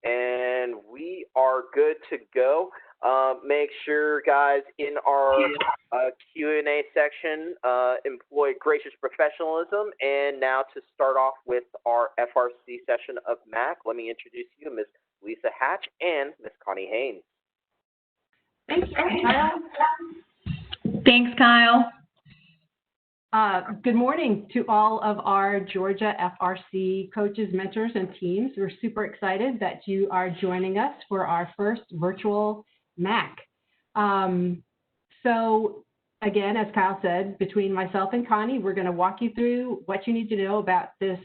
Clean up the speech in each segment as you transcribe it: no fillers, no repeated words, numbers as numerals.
and we are good to go. Make sure, guys, in our Q&A section, employ gracious professionalism. And now to start off with our FRC session of MAC, let me introduce you, Ms. Lisa Hatch and Ms. Connie Haynes. Thanks, Kyle. Thanks, Kyle. Good morning to all of our Georgia FRC coaches, mentors, and teams. We're super excited that you are joining us for our first virtual MAC. So again, as Kyle said, between myself and Connie, we're going to walk you through what you need to know about this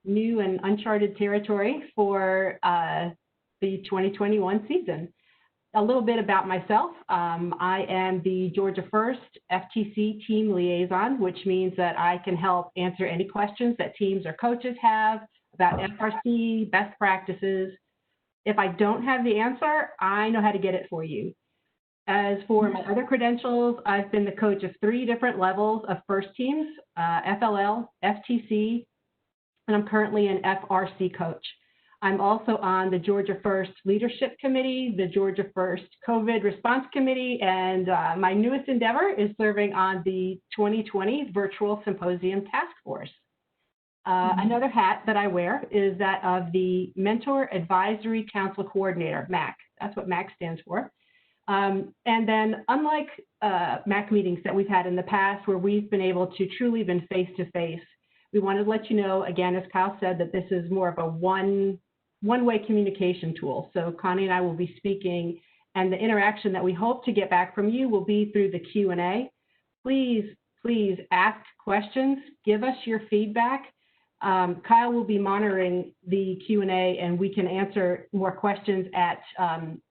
new and uncharted territory for the 2021 season. A little bit about myself. I am the Georgia First FTC team liaison, which means that I can help answer any questions that teams or coaches have about FRC, best practices. If I don't have the answer, I know how to get it for you. As for my other credentials, I've been the coach of 3 different levels of first teams, FLL, FTC, and I'm currently an FRC coach. I'm also on the Georgia First Leadership Committee, the Georgia First COVID Response Committee, and my newest endeavor is serving on the 2020 Virtual Symposium Task Force. Another hat that I wear is that of the Mentor Advisory Council Coordinator, MAC. That's what MAC stands for. And then unlike MAC meetings that we've had in the past where we've been able to truly been face-to-face, we wanted to let you know, again, as Kyle said, that this is more of a one-way communication tool. So Connie and I will be speaking, and the interaction that we hope to get back from you will be through the Q&A. Please ask questions, give us your feedback. Kyle will be monitoring the Q&A, and we can answer more questions at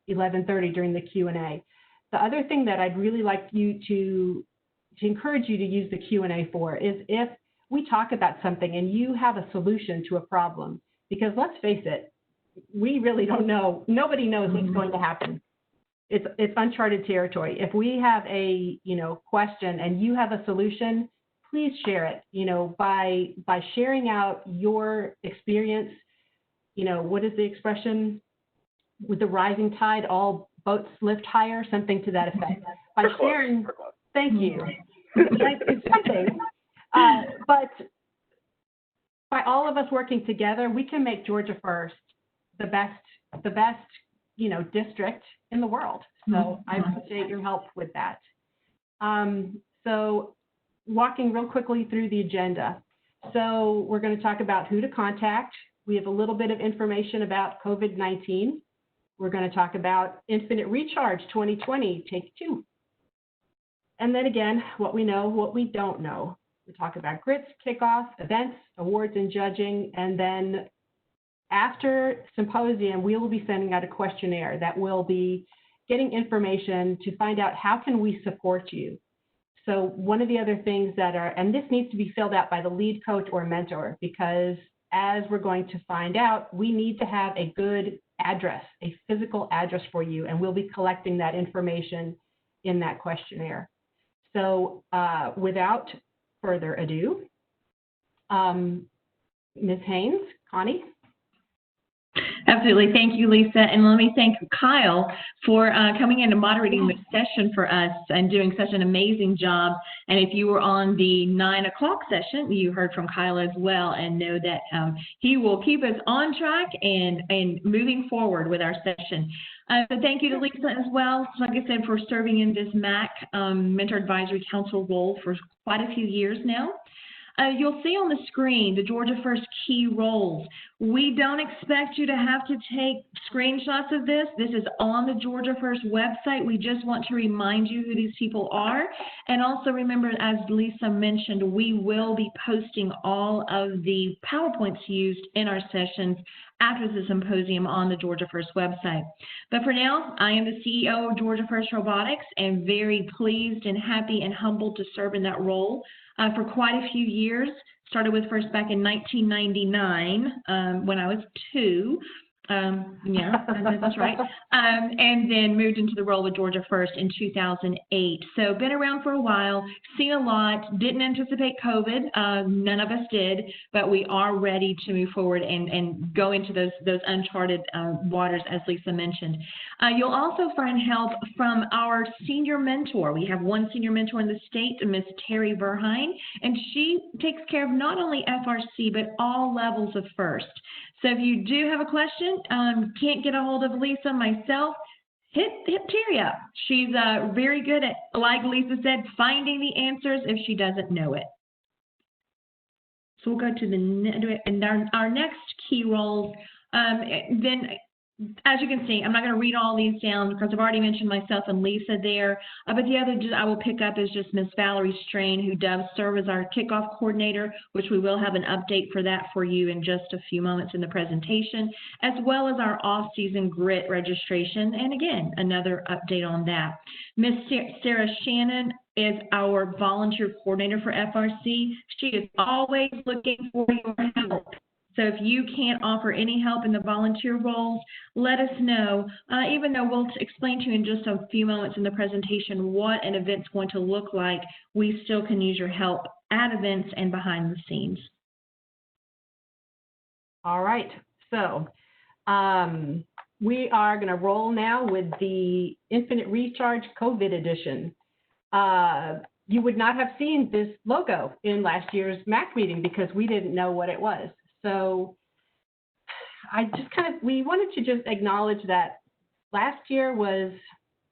11:30 during the Q&A. The other thing that I'd really like you to encourage you to use the Q&A for is if we talk about something and you have a solution to a problem, because let's face it, we really don't know. Nobody knows what's going to happen. It's uncharted territory. If we have a question and you have a solution, please share it. By sharing out your experience. What is the expression? With the rising tide, all boats lift higher. Something to that effect. By sharing, thank you. It's something. But by all of us working together, we can make Georgia First the best district in the world. So I appreciate your help with that. So walking real quickly through the agenda. So we're going to talk about who to contact. We have a little bit of information about COVID-19. We're going to talk about Infinite Recharge 2020, Take 2. And then again, what we know, what we don't know. We talk about grits, kickoff, events, awards, and judging. And then after symposium, we will be sending out a questionnaire that will be getting information to find out how can we support you. So one of the other things that are, and this needs to be filled out by the lead coach or mentor, because as we're going to find out, we need to have a good address, a physical address for you, and we'll be collecting that information in that questionnaire. So without further ado, Ms. Haynes, Connie? Absolutely. Thank you, Lisa. And let me thank Kyle for coming in and moderating this session for us and doing such an amazing job. And if you were on the 9 o'clock session, you heard from Kyle as well, and know that he will keep us on track and moving forward with our session. So thank you to Lisa as well, like I said, for serving in this MAC Mentor Advisory Council role for quite a few years now. You'll see on the screen the Georgia First key roles. We don't expect you to have to take screenshots of this. This is on the Georgia First website. We just want to remind you who these people are. And also remember, as Lisa mentioned, we will be posting all of the PowerPoints used in our sessions after the symposium on the Georgia First website. But for now, I am the CEO of Georgia First Robotics and very pleased and happy and humbled to serve in that role for quite a few years. Started with First back in 1999 when I was 2. Yeah, that's right. And then moved into the role with Georgia First in 2008. So been around for a while, seen a lot, didn't anticipate COVID. None of us did, but we are ready to move forward and go into those uncharted waters, as Lisa mentioned. You'll also find help from our senior mentor. We have one senior mentor in the state, Miss Terry Verheyen, and she takes care of not only FRC, but all levels of FIRST. So if you do have a question, can't get a hold of Lisa, myself, hit Terry up. She's very good at, like Lisa said, finding the answers if she doesn't know it. So we'll go to our next key roles. Then, as you can see, I'm not going to read all these down because I've already mentioned myself and Lisa there. But the other I will pick up is just Miss Valerie Strain, who does serve as our kickoff coordinator, which we will have an update for that for you in just a few moments in the presentation, as well as our off-season grit registration. And again, another update on that. Miss Sarah Shannon is our volunteer coordinator for FRC. She is always looking for your help. So if you can't offer any help in the volunteer roles, let us know, even though we'll explain to you in just a few moments in the presentation what an event's going to look like. We still can use your help at events and behind the scenes. All right, so we are going to roll now with the Infinite Recharge COVID edition. You would not have seen this logo in last year's MAC meeting because we didn't know what it was. So we wanted to just acknowledge that last year was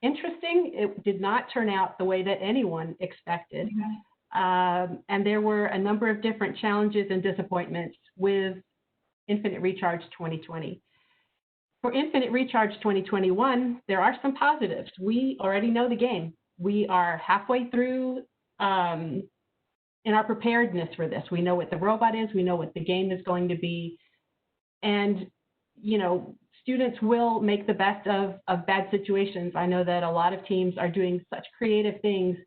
interesting. It did not turn out the way that anyone expected. And there were a number of different challenges and disappointments with Infinite Recharge 2020. For Infinite Recharge 2021, there are some positives. We already know the game. We are halfway through in our preparedness for this. We know what the robot is, we know what the game is going to be, and students will make the best of bad situations. I know that a lot of teams are doing such creative things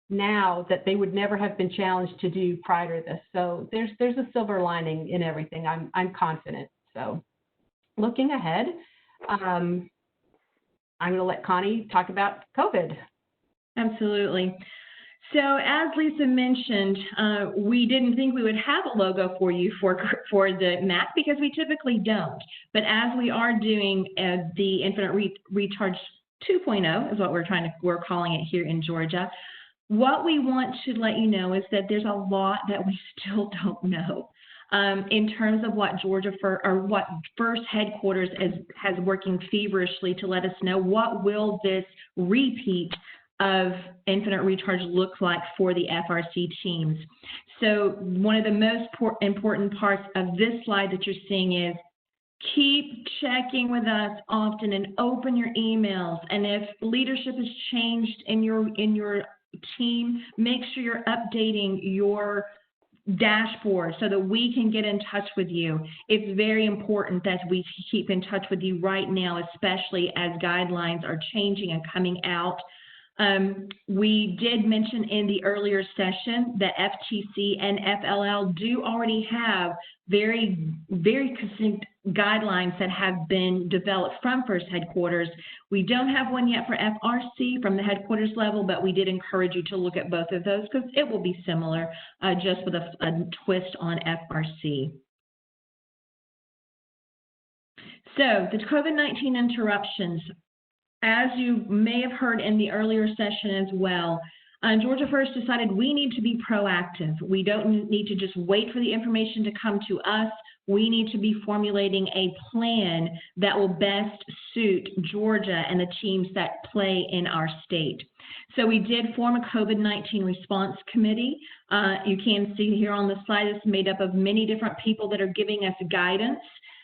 now that they would never have been challenged to do prior to this. So there's a silver lining in everything. I'm confident. So looking ahead, I'm going to let Connie talk about COVID. Absolutely. So as Lisa mentioned, we didn't think we would have a logo for you for the MAC because we typically don't. But as we are doing the Infinite Recharge 2.0 is what we're calling it here in Georgia, what we want to let you know is that there's a lot that we still don't know. In terms of what what FIRST headquarters has working feverishly to let us know what will this repeat of Infinite Recharge look like for the FRC teams. So one of the most important parts of this slide that you're seeing is keep checking with us often and open your emails. And if leadership has changed in your team, make sure you're updating your dashboard so that we can get in touch with you. It's very important that we keep in touch with you right now, especially as guidelines are changing and coming out. We did mention in the earlier session that FTC and FLL do already have very, very succinct guidelines that have been developed from FIRST headquarters. We don't have one yet for FRC from the headquarters level, but we did encourage you to look at both of those because it will be similar, just with a twist on FRC. So the COVID-19 interruptions. As you may have heard in the earlier session as well, Georgia First decided we need to be proactive. We don't need to just wait for the information to come to us. We need to be formulating a plan that will best suit Georgia and the teams that play in our state. So we did form a COVID-19 response committee. You can see here on the slide, it's made up of many different people that are giving us guidance.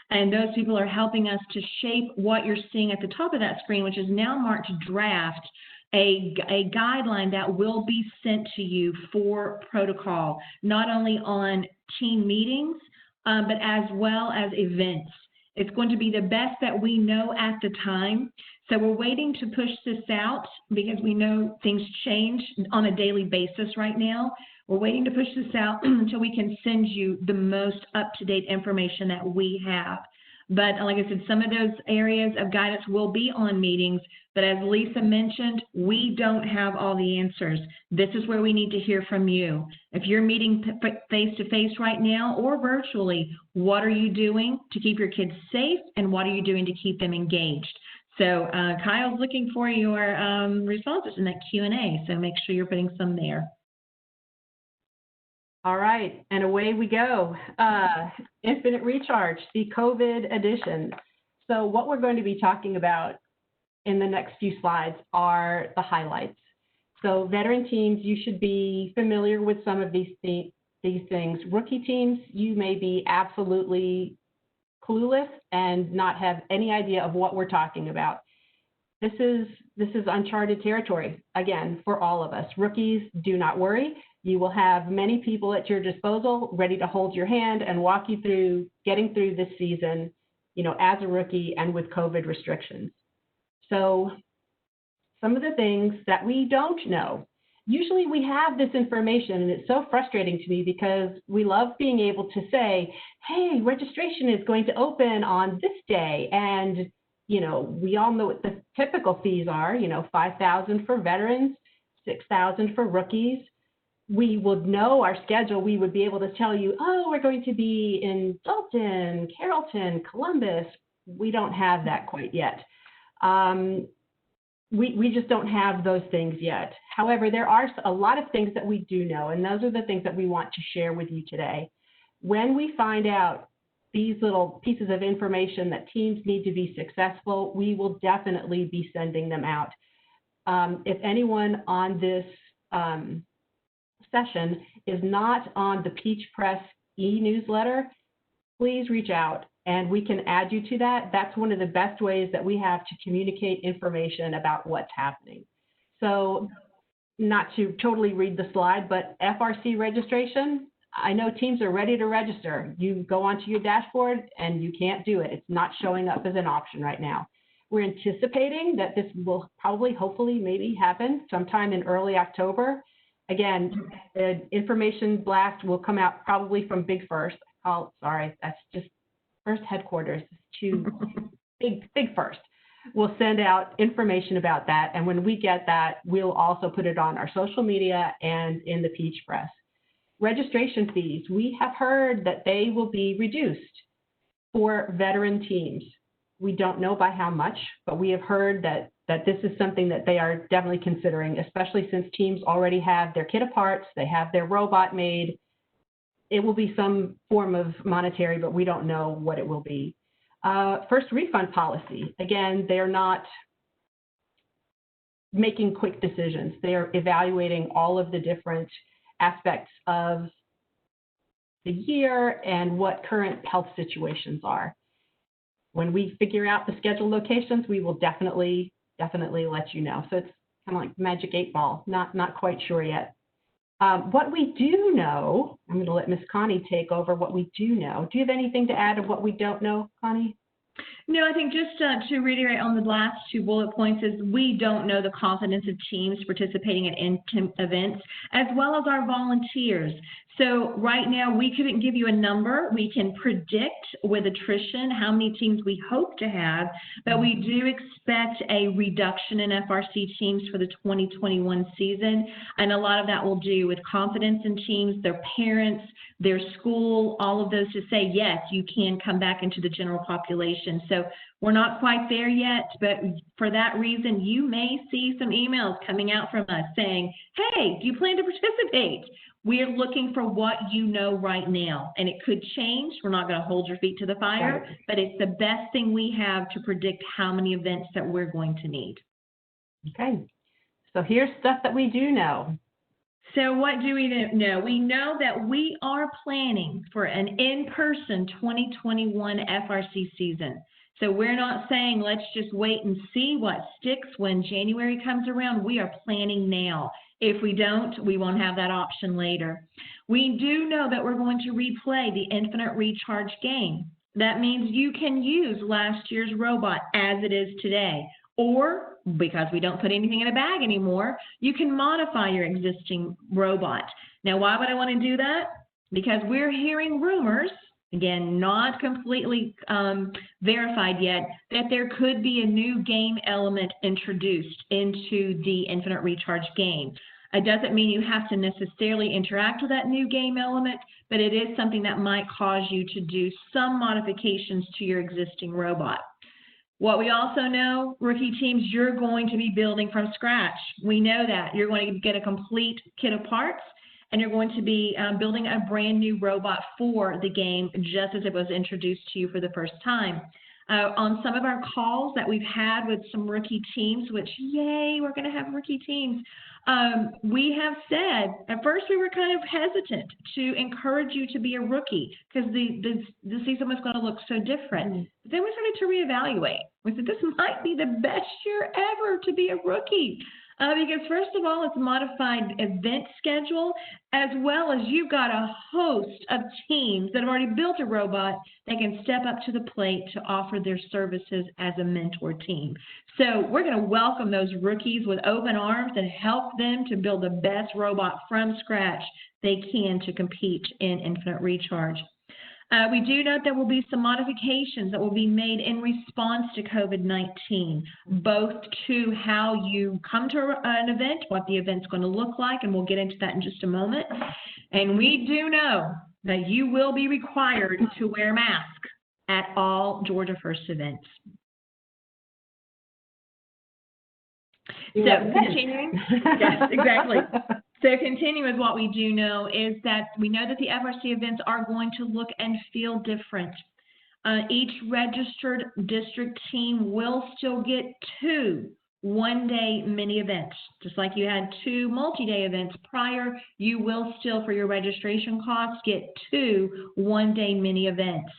And those people are helping us to shape what you're seeing at the top of that screen, which is now marked draft, a guideline that will be sent to you for protocol, not only on team meetings, but as well as events. It's going to be the best that we know at the time. So we're waiting to push this out because we know things change on a daily basis right now. We're waiting to push this out until we can send you the most up-to-date information that we have. But like I said, some of those areas of guidance will be on meetings. But as Lisa mentioned, we don't have all the answers. This is where we need to hear from you. If you're meeting face-to-face right now or virtually, what are you doing to keep your kids safe, and what are you doing to keep them engaged? So Kyle's looking for your responses in that Q&A, so make sure you're putting some there. All right, and away we go. Infinite Recharge, the COVID edition. So what we're going to be talking about in the next few slides are the highlights. So veteran teams, you should be familiar with some of these things. Rookie teams, you may be absolutely clueless and not have any idea of what we're talking about. This is uncharted territory, again, for all of us. Rookies, do not worry. You will have many people at your disposal ready to hold your hand and walk you through getting through this season, as a rookie and with COVID restrictions. So some of the things that we don't know. Usually we have this information, and it's so frustrating to me because we love being able to say, hey, registration is going to open on this day. And, we all know what the typical fees are, $5,000 for veterans, $6,000 for rookies. We would know our schedule. We would be able to tell you, oh, we're going to be in Dalton, Carrollton, Columbus. We don't have that quite yet. We just don't have those things yet. However, there are a lot of things that we do know, and those are the things that we want to share with you today. When we find out these little pieces of information that teams need to be successful, we will definitely be sending them out. If anyone on this session is not on the Peach Press e-newsletter, please reach out and we can add you to that. That's one of the best ways that we have to communicate information about what's happening. So not to totally read the slide, but FRC registration, I know teams are ready to register. You go onto your dashboard and you can't do it. It's not showing up as an option right now. We're anticipating that this will probably, hopefully, maybe happen sometime in early October. Again, the information blast will come out probably from Big First. Oh, sorry, that's just First headquarters. Too big First. We'll send out information about that, and when we get that, we'll also put it on our social media and in the Peach Press. Registration fees, we have heard that they will be reduced for veteran teams. We don't know by how much, but we have heard that this is something that they are definitely considering, especially since teams already have their kit of parts, they have their robot made. It will be some form of monetary, but we don't know what it will be. First refund policy, again, they're not making quick decisions. They are evaluating all of the different aspects of the year and what current health situations are. When we figure out the scheduled locations, we will definitely let you know. So it's kind of like magic 8 ball, not quite sure yet. What we do know, I'm going to let Miss Connie take over what we do know. Do you have anything to add of what we don't know, Connie? No, I think just to reiterate on the last 2 bullet points is we don't know the confidence of teams participating in events as well as our volunteers. So right now we couldn't give you a number. We can predict with attrition how many teams we hope to have, but we do expect a reduction in FRC teams for the 2021 season. And a lot of that will do with confidence in teams, their parents, their school, all of those to say, yes, you can come back into the general population. So we're not quite there yet, but for that reason, you may see some emails coming out from us saying, hey, do you plan to participate? We're looking for what you know right now, and it could change. We're not going to hold your feet to the fire, but it's the best thing we have to predict how many events that we're going to need. Okay, so here's stuff that we do know. So what do we know? We know that we are planning for an in-person 2021 FRC season. So we're not saying let's just wait and see what sticks when January comes around. We are planning now. If we don't, we won't have that option later. We do know that we're going to replay the Infinite Recharge game. That means you can use last year's robot as it is today. Or, because we don't put anything in a bag anymore, you can modify your existing robot. Now, why would I want to do that? Because we're hearing rumors again, not completely verified yet, that there could be a new game element introduced into the Infinite Recharge game. It doesn't mean you have to necessarily interact with that new game element, but it is something that might cause you to do some modifications to your existing robot. What we also know, rookie teams, you're going to be building from scratch. We know that. You're going to get a complete kit of parts, and you're going to be building a brand new robot for the game, just as it was introduced to you for the first time. On some of our calls that we've had with some rookie teams, which, yay, we're going to have rookie teams, we have said, at first we were kind of hesitant to encourage you to be a rookie because the season was going to look so different. But then we started to reevaluate. We said, this might be the best year ever to be a rookie. Because first of all, it's a modified event schedule, as well as you've got a host of teams that have already built a robot that can step up to the plate to offer their services as a mentor team. So we're going to welcome those rookies with open arms and help them to build the best robot from scratch they can to compete in Infinite Recharge. We do note there will be some modifications that will be made in response to COVID-19, both to how you come to an event, what the event's going to look like, and we'll get into that in just a moment. And we do know that you will be required to wear masks at all Georgia First events. So continuing, yes, exactly. So continuing with what we do know is that we know that the FRC events are going to look and feel different. Each registered district team will still get 2 one-day mini events. Just like you had 2 multi-day events prior, you will still, for your registration costs, get 2 one-day mini events.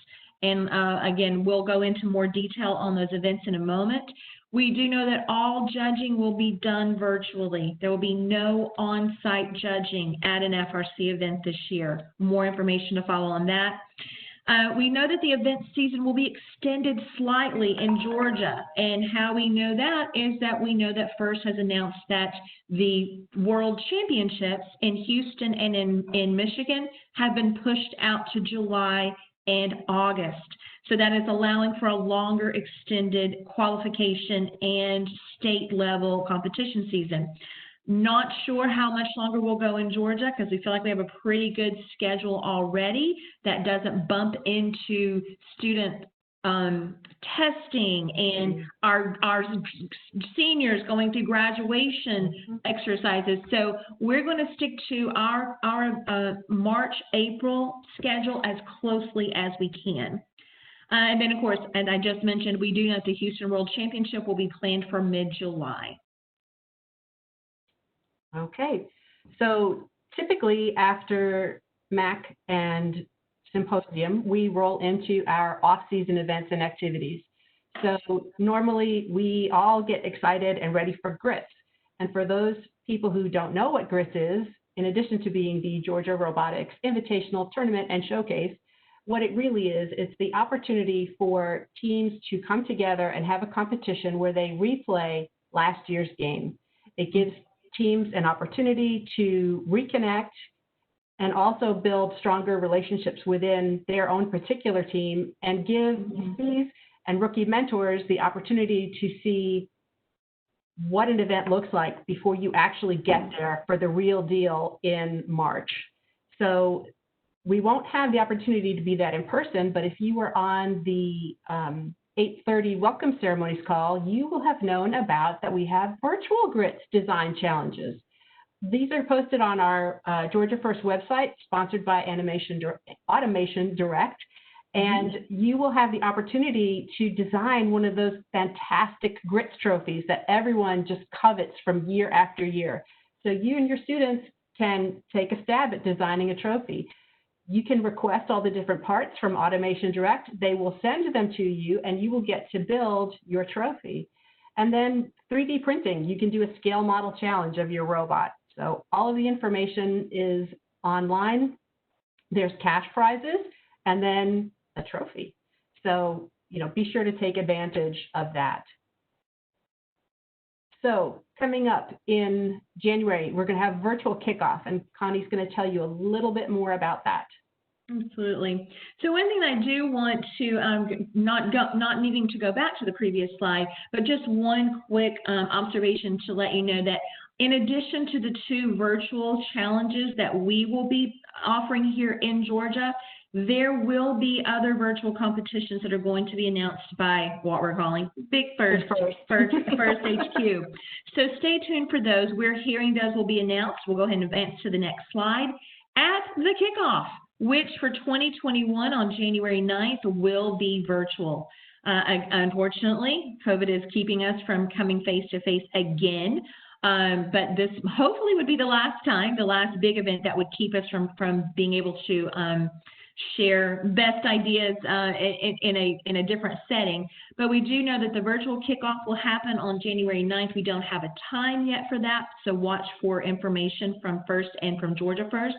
And again, we'll go into more detail on those events in a moment. We do know that all judging will be done virtually. There will be no on-site judging at an FRC event this year. More information to follow on that. We know that the event season will be extended slightly in Georgia, and how we know that is that we know that FIRST has announced that the World Championships in Houston and in Michigan have been pushed out to July and August. So that is allowing for a longer extended qualification and state level competition season. Not sure how much longer we'll go in Georgia because we feel like we have a pretty good schedule already that doesn't bump into student testing and our seniors going through graduation exercises. So we're going to stick to our March, April schedule as closely as we can. And then, of course, as I just mentioned, we do know that the Houston World Championship will be planned for mid-July. Okay. So typically after MAC and Symposium, we roll into our off-season events and activities. So normally we all get excited and ready for GRITS. And for those people who don't know what GRITS is, in addition to being the Georgia Robotics Invitational Tournament and Showcase, what it really is, it's the opportunity for teams to come together and have a competition where they replay last year's game. It gives teams an opportunity to reconnect and also build stronger relationships within their own particular team and give rookies and rookie mentors the opportunity to see what an event looks like before you actually get there for the real deal in March. So we won't have the opportunity to be that in person, but if you were on the 8:30 welcome ceremonies call, you will have known about that we have virtual GRITS design challenges. These are posted on our Georgia First website, sponsored by Automation Direct, and you will have the opportunity to design one of those fantastic GRITS trophies that everyone just covets from year after year. So you and your students can take a stab at designing a trophy. You can request all the different parts from Automation Direct. They will send them to you, and you will get to build your trophy. And then 3D printing, you can do a scale model challenge of your robot. So all of the information is online. There's cash prizes, and then a trophy. So, be sure to take advantage of that. So coming up in January, we're going to have virtual kickoff, and Connie's going to tell you a little bit more about that. Absolutely. So one thing I do want to, not needing to go back to the previous slide, but just one quick observation to let you know that in addition to the 2 virtual challenges that we will be offering here in Georgia, there will be other virtual competitions that are going to be announced by what we're calling Big First HQ. So stay tuned for those. We're hearing those will be announced. We'll go ahead and advance to the next slide. At the kickoff, which for 2021 on January 9th will be virtual. Unfortunately, COVID is keeping us from coming face-to-face again, but this hopefully would be the last big event that would keep us from being able to share best ideas in a different setting. But we do know that the virtual kickoff will happen on January 9th. We don't have a time yet for that, so watch for information from FIRST and from Georgia First.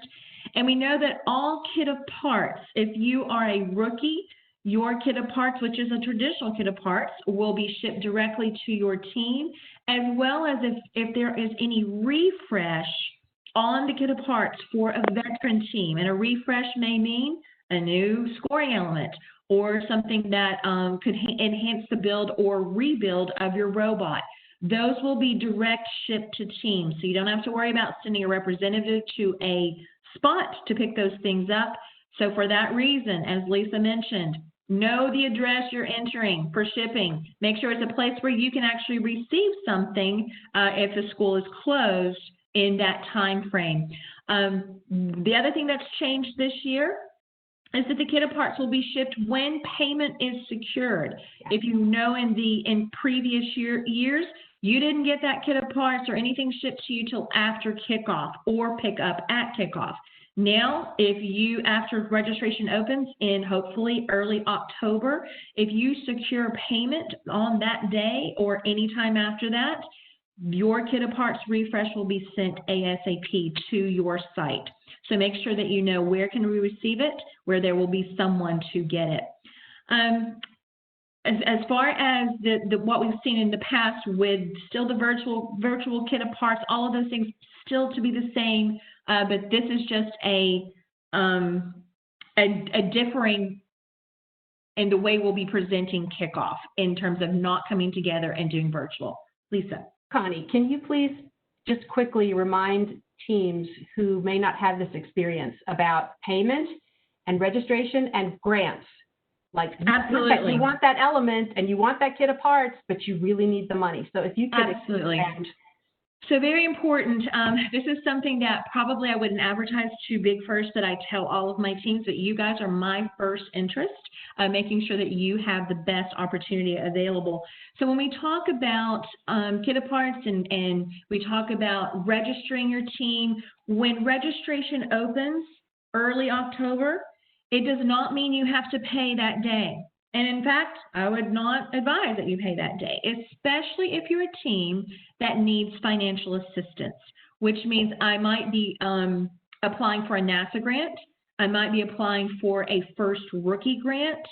And we know that all kit of parts, if you are a rookie, your kit of parts, which is a traditional kit of parts, will be shipped directly to your team, as well as if there is any refresh on the kit of parts for a veteran team. And a refresh may mean a new scoring element or something that could enhance the build or rebuild of your robot. Those will be direct shipped to teams, so you don't have to worry about sending a representative to a spot to pick those things up. So for that reason, as Lisa mentioned, know the address you're entering for shipping. Make sure it's a place where you can actually receive something if the school is closed in that time frame. The other thing that's changed this year is that the kit of parts will be shipped when payment is secured. If you know in previous years, you didn't get that kit of parts or anything shipped to you till after kickoff or pick up at kickoff. Now, after registration opens in hopefully early October, if you secure payment on that day or any time after that, your kit of parts refresh will be sent ASAP to your site. So make sure that you know where can we receive it, where there will be someone to get it. As far as what we've seen in the past with still the virtual kit of parts, all of those things still to be the same, but this is just a differing in the way we'll be presenting kickoff in terms of not coming together and doing virtual. Lisa. Connie, can you please just quickly remind teams who may not have this experience about payment and registration and grants? Like, absolutely, you want that element and you want that kit of parts, but you really need the money. So if you could absolutely. So very important. This is something that probably I wouldn't advertise too big first, that I tell all of my teams, but you guys are my first interest, making sure that you have the best opportunity available. So when we talk about kit of parts and we talk about registering your team, when registration opens early October, it does not mean you have to pay that day. And in fact, I would not advise that you pay that day, especially if you're a team that needs financial assistance, which means I might be applying for a NASA grant. I might be applying for a FIRST rookie grant.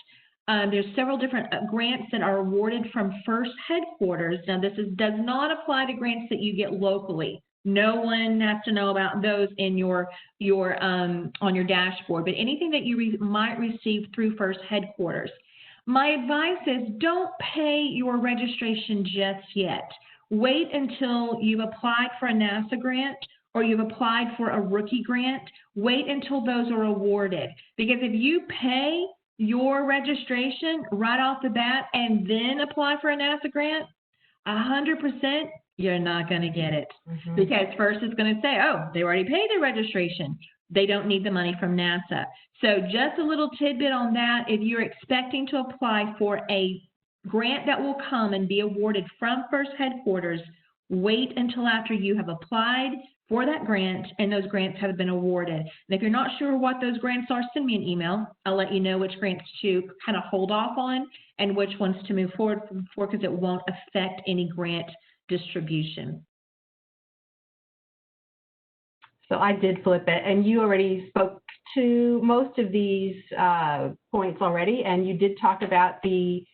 There's several different grants that are awarded from FIRST headquarters. Now, this does not apply to grants that you get locally. No one has to know about those in your on your dashboard, but anything that you might receive through FIRST headquarters. My advice is don't pay your registration just yet. Wait until you've applied for a NASA grant or you've applied for a rookie grant. Wait until those are awarded, because if you pay your registration right off the bat and then apply for a NASA grant, 100% you're not going to get it, because FIRST is going to say, oh, they already paid their registration. They don't need the money from NASA. So just a little tidbit on that. If you're expecting to apply for a grant that will come and be awarded from FIRST headquarters, wait until after you have applied for that grant and those grants have been awarded. And if you're not sure what those grants are, send me an email. I'll let you know which grants to kind of hold off on and which ones to move forward for, because it won't affect any grant distribution. So I did flip it, and you already spoke to most of these points already, and you did talk about the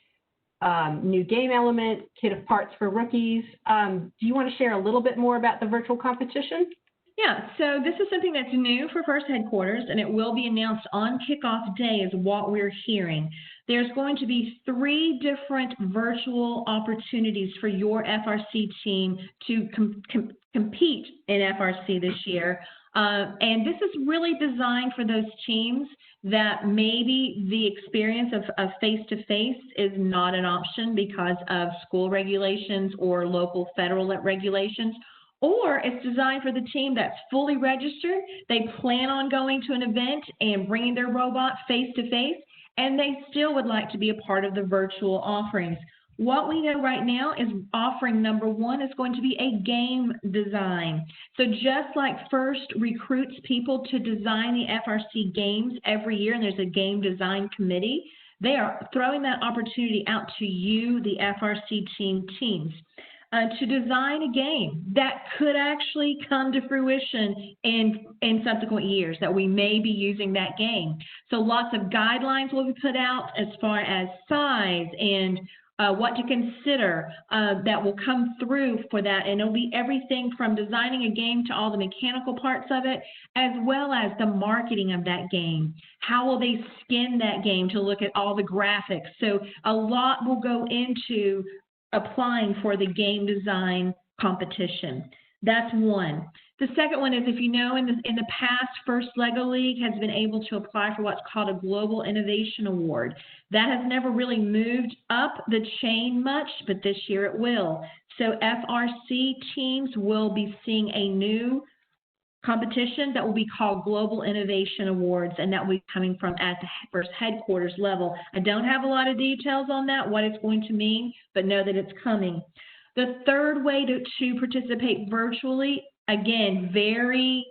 new game element, kit of parts for rookies. Do you want to share a little bit more about the virtual competition? Yeah, so this is something that's new for First Headquarters, and it will be announced on kickoff day is what we're hearing. There's going to be 3 different virtual opportunities for your FRC team to compete in FRC this year. And this is really designed for those teams that maybe the experience of face-to-face is not an option because of school regulations or local federal regulations. Or it's designed for the team that's fully registered. They plan on going to an event and bringing their robot face-to-face, and they still would like to be a part of the virtual offerings. What we know right now is offering number 1 is going to be a game design. So just like FIRST recruits people to design the FRC games every year, and there's a game design committee, they are throwing that opportunity out to you, the FRC teams. To design a game that could actually come to fruition in subsequent years, that we may be using that game. So lots of guidelines will be put out as far as size and what to consider that will come through for that. And it'll be everything from designing a game to all the mechanical parts of it, as well as the marketing of that game. How will they skin that game to look at all the graphics? So a lot will go into applying for the game design competition. That's one. The second one is, if you know, in the past, First Lego League has been able to apply for what's called a Global Innovation Award. That has never really moved up the chain much, but this year it will. So FRC teams will be seeing a new competition that will be called Global Innovation Awards, and that will be coming from at the First Headquarters level. I don't have a lot of details on that, what it's going to mean, but know that it's coming. The third way to participate virtually, again, very,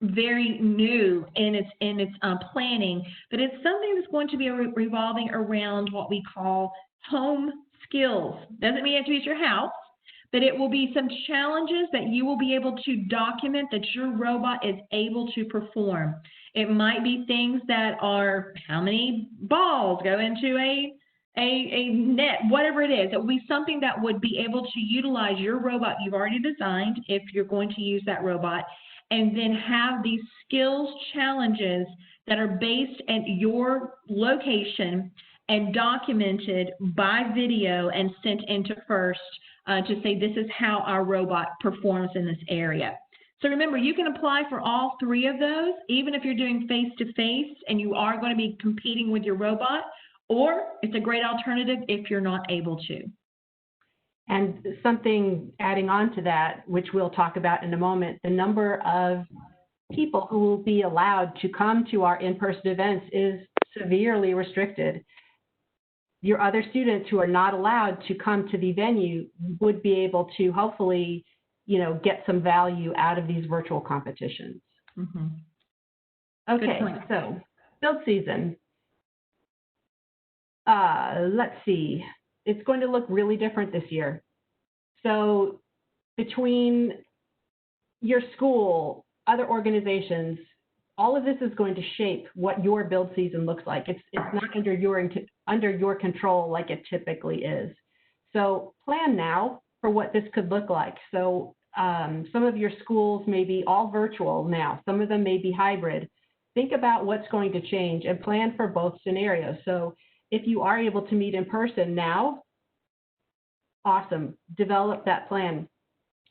very new in its planning, but it's something that's going to be revolving around what we call home skills. Doesn't mean you have to be at your house, but it will be some challenges that you will be able to document that your robot is able to perform. It might be things that are how many balls go into a net, whatever it is. It will be something that would be able to utilize your robot you've already designed if you're going to use that robot, and then have these skills challenges that are based at your location and documented by video and sent into FIRST to say this is how our robot performs in this area. So remember, you can apply for all 3 of those, even if you're doing face-to-face and you are going to be competing with your robot, or it's a great alternative if you're not able to. And something adding on to that, which we'll talk about in a moment, the number of people who will be allowed to come to our in-person events is severely restricted. Your other students who are not allowed to come to the venue would be able to hopefully, get some value out of these virtual competitions. Mm-hmm. Okay, so build season. Let's see. It's going to look really different this year. So between your school, other organizations, all of this is going to shape what your build season looks like. It's not under your control like it typically is. So plan now for what this could look like. So some of your schools may be all virtual now. Some of them may be hybrid. Think about what's going to change and plan for both scenarios. So if you are able to meet in person now, awesome, develop that plan.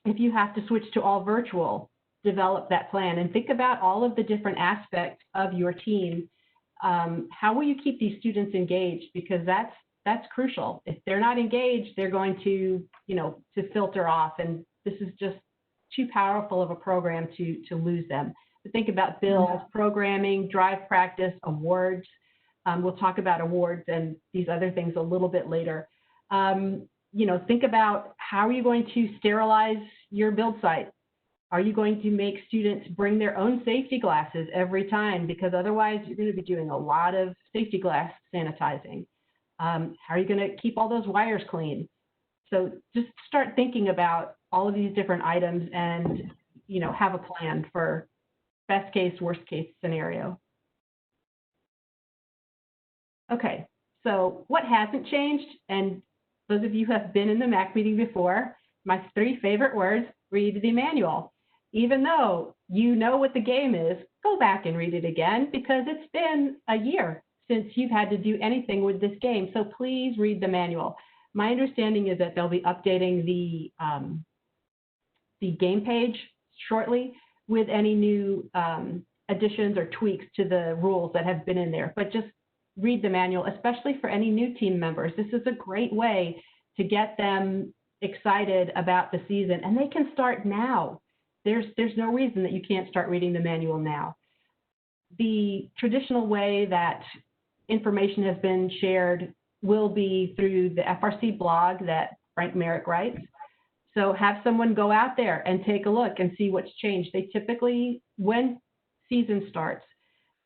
If you have to switch to all virtual, develop that plan and think about all of the different aspects of your team. How will you keep these students engaged? Because that's crucial. If they're not engaged, they're going to filter off, and this is just too powerful of a program to lose them. But think about build, programming, drive practice, awards. We'll talk about awards and these other things a little bit later. Think about how are you going to sterilize your build site? Are you going to make students bring their own safety glasses every time? Because otherwise you're going to be doing a lot of safety glass sanitizing. How are you going to keep all those wires clean? So just start thinking about all of these different items and, have a plan for best case, worst case scenario. Okay, so what hasn't changed? And those of you who have been in the MAC meeting before, my 3 favorite words, read the manual. Even though you know what the game is, go back and read it again, because it's been a year since you've had to do anything with this game. So please read the manual. My understanding is that they'll be updating the game page shortly with any new additions or tweaks to the rules that have been in there. But just read the manual, especially for any new team members. This is a great way to get them excited about the season, and they can start now. There's no reason that you can't start reading the manual now. The traditional way that information has been shared will be through the FRC blog that Frank Merrick writes. So have someone go out there and take a look and see what's changed. They typically, when season starts,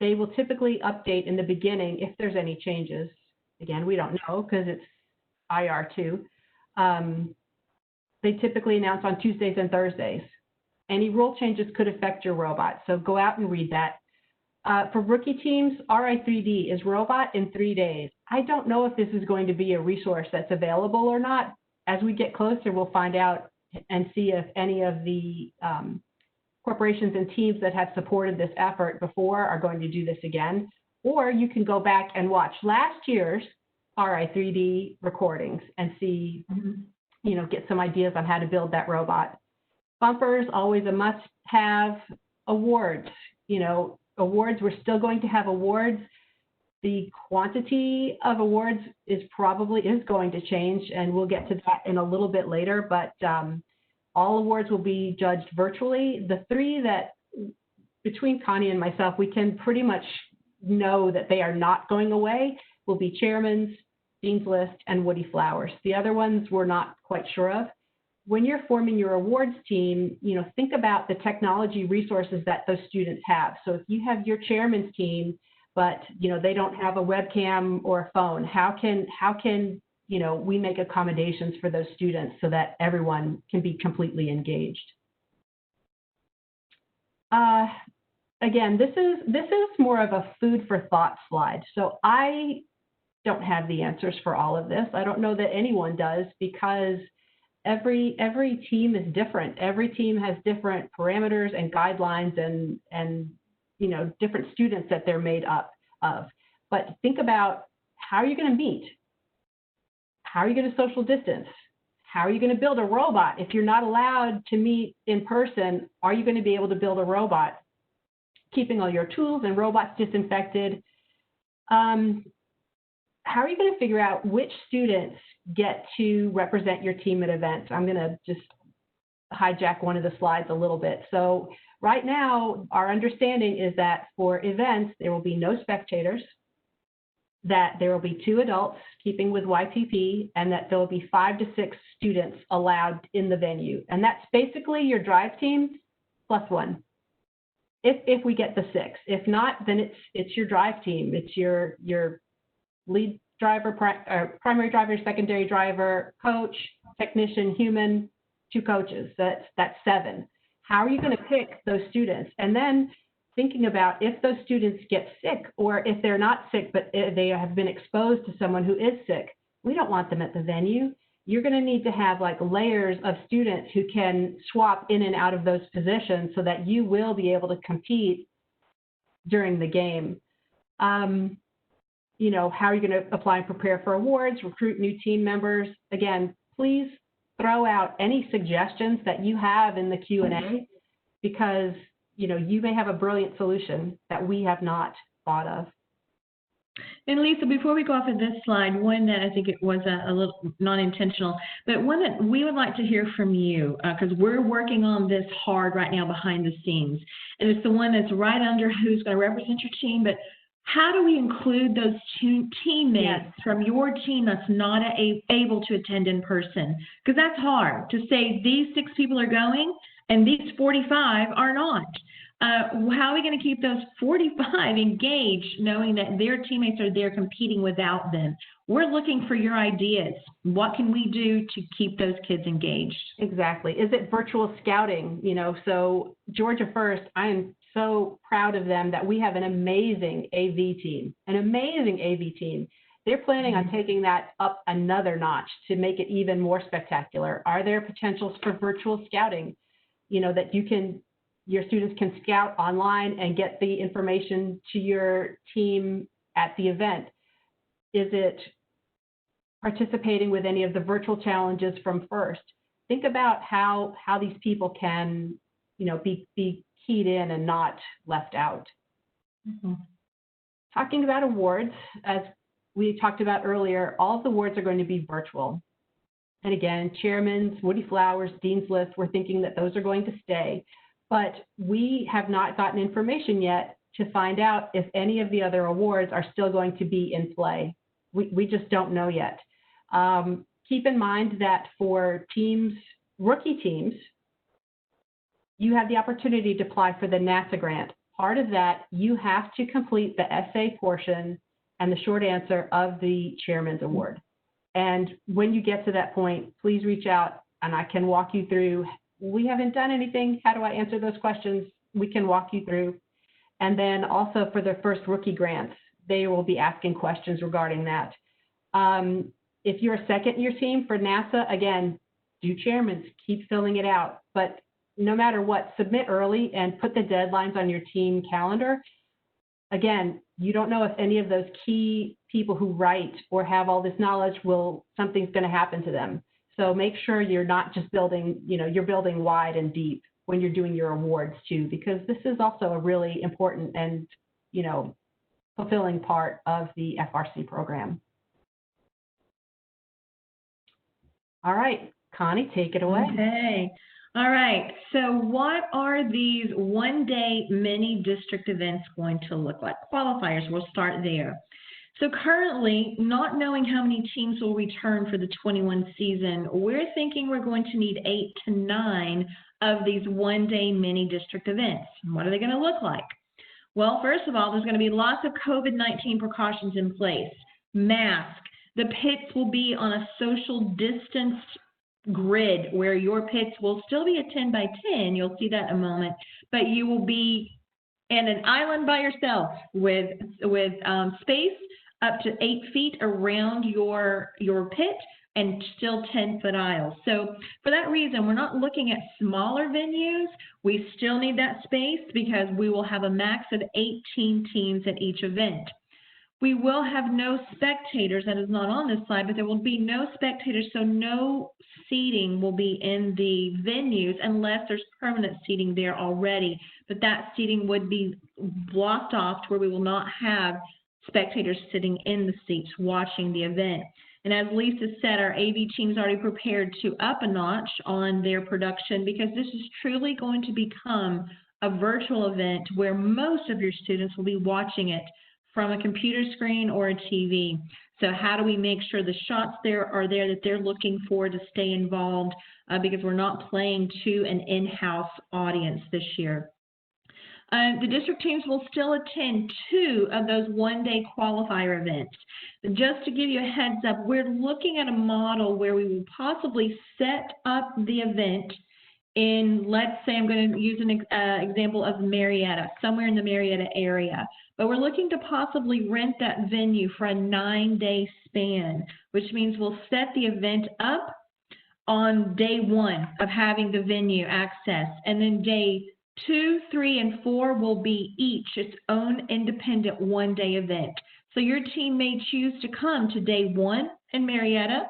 they will typically update in the beginning if there's any changes. Again, we don't know because it's IR2. They typically announce on Tuesdays and Thursdays. Any rule changes could affect your robot, so go out and read that. For rookie teams, RI3D is robot in 3 days. I don't know if this is going to be a resource that's available or not. As we get closer, we'll find out and see if any of the corporations and teams that have supported this effort before are going to do this again. Or you can go back and watch last year's RI3D recordings and see, you know, get some ideas on how to build that robot. Bumpers, always a must-have. Awards, you know, awards, we're still going to have awards. The quantity of awards is going to change, and we'll get to that in a little bit later, but all awards will be judged virtually. The three that, between Connie and myself, we can pretty much know that they are not going away will be Chairman's, Dean's List, and Woody Flowers. The other ones we're not quite sure of. When you're forming your awards team, you know, think about the technology resources that those students have. So if you have your chairman's team, but, you know, they don't have a webcam or a phone, how can, you know, we make accommodations for those students so that everyone can be completely engaged? Again, this is more of a food for thought slide. So I don't have the answers for all of this. I don't know that anyone does, because every team is different. Every team has different parameters and guidelines and you know, different students that they're made up of. But think about, how are you going to meet? How are you going to social distance? How are you going to build a robot? If you're not allowed to meet in person, are you going to be able to build a robot? Keeping all your tools and robots disinfected. How are you going to figure out which students get to represent your team at events? I'm going to just hijack one of the slides a little bit. So right now, our understanding is that for events, there will be no spectators, that there will be 2 adults, keeping with YPP, and that there will be 5 to 6 students allowed in the venue. And that's basically your drive team plus 1. If we get the 6. If not, then it's your drive team. It's your lead driver, primary driver, secondary driver, coach, technician, human, 2 coaches. That's 7. How are you going to pick those students? And then thinking about, if those students get sick, or if they're not sick, but they have been exposed to someone who is sick, we don't want them at the venue. You're going to need to have like layers of students who can swap in and out of those positions so that you will be able to compete during the game. You know, how are you going to apply and prepare for awards, recruit new team members? Again, please throw out any suggestions that you have in the Q&A, because, you know, you may have a brilliant solution that we have not thought of. And Lisa, before we go off of this slide, one that I think it was a little non-intentional, but one that we would like to hear from you, because we're working on this hard right now behind the scenes. And it's the one that's right under who's going to represent your team, but how do we include those teammates from your team that's not able to attend in person? Because that's hard to say these 6 people are going and these 45 are not. How are we going to keep those 45 engaged, knowing that their teammates are there competing without them? We're looking for your ideas. What can we do to keep those kids engaged? Exactly. Is it virtual scouting? You know, so Georgia First, I am so proud of them that we have an amazing AV team, They're planning on taking that up another notch to make it even more spectacular. Are there potentials for virtual scouting? You know, that you can your students can scout online and get the information to your team at the event? Is it participating with any of the virtual challenges from FIRST? Think about how these people can, be keyed in and not left out. Mm-hmm. Talking about awards, as we talked about earlier, all of the awards are going to be virtual. And again, chairman's, Woody Flowers, Dean's List, we're thinking that those are going to stay. But we have not gotten information yet to find out if any of the other awards are still going to be in play. We just don't know yet. Keep in mind that for teams, rookie teams, you have the opportunity to apply for the NASA grant. Part of that, you have to complete the essay portion and the short answer of the Chairman's Award. And when you get to that point, please reach out and I can walk you through. We haven't done anything. How do I answer those questions? We can walk you through. And then also for the first rookie grants, they will be asking questions regarding that. If you're a second-year team for NASA, again, do chairmans, keep filling it out. But no matter what, submit early and put the deadlines on your team calendar. Again, you don't know if any of those key people who write or have all this knowledge something's going to happen to them. So make sure you're not just building, you're building wide and deep when you're doing your awards too, because this is also a really important and, fulfilling part of the FRC program. All right, Connie, take it away. Okay. All right. So what are these one-day mini district events going to look like? Qualifiers, we'll start there. So currently, not knowing how many teams will return for the 21 season, we're thinking we're going to need 8 to 9 of these one-day mini district events. What are they going to look like? Well, first of all, there's going to be lots of COVID-19 precautions in place. Mask. The pits will be on a social distanced grid where your pits will still be a 10 by 10. You'll see that in a moment, but you will be in an island by yourself with space up to 8 feet around your pit and still 10-foot aisles. So for that reason, we're not looking at smaller venues. We still need that space because we will have a max of 18 teams at each event. We will have no spectators. That is not on this slide, but there will be no spectators, so no seating will be in the venues unless there's permanent seating there already. But that seating would be blocked off to where we will not have spectators sitting in the seats watching the event. And as Lisa said, our AV team's already prepared to up a notch on their production because this is truly going to become a virtual event where most of your students will be watching it from a computer screen or a TV. So how do we make sure the shots are there that they're looking for to stay involved because we're not playing to an in-house audience this year. The district teams will still attend 2 of those one-day qualifier events. Just to give you a heads up, we're looking at a model where we will possibly set up the event in, let's say I'm going to use an example of Marietta, somewhere in the Marietta area. But we're looking to possibly rent that venue for a 9-day span, which means we'll set the event up on day 1 of having the venue access, and then day 2, 3, and 4 will be each its own independent one-day event. So your team may choose to come to day 1 in Marietta,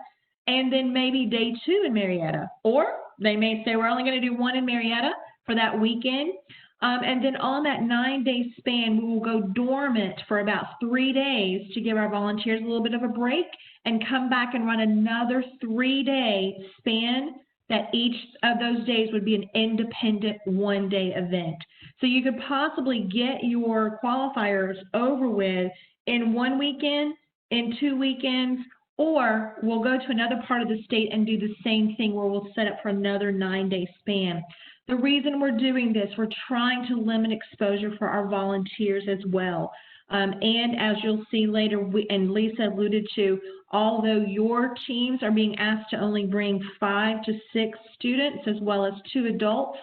and then maybe day 2 in Marietta, or they may say we're only going to do 1 in Marietta for that weekend. And then on that 9-day span, we will go dormant for about 3 days to give our volunteers a little bit of a break and come back and run another 3-day span that each of those days would be an independent one-day event. So you could possibly get your qualifiers over with in 1 weekend, in 2 weekends, or we'll go to another part of the state and do the same thing where we'll set up for another 9-day span. The reason we're doing this, we're trying to limit exposure for our volunteers as well. And as you'll see later, and Lisa alluded to, although your teams are being asked to only bring 5 to 6 students as well as 2 adults,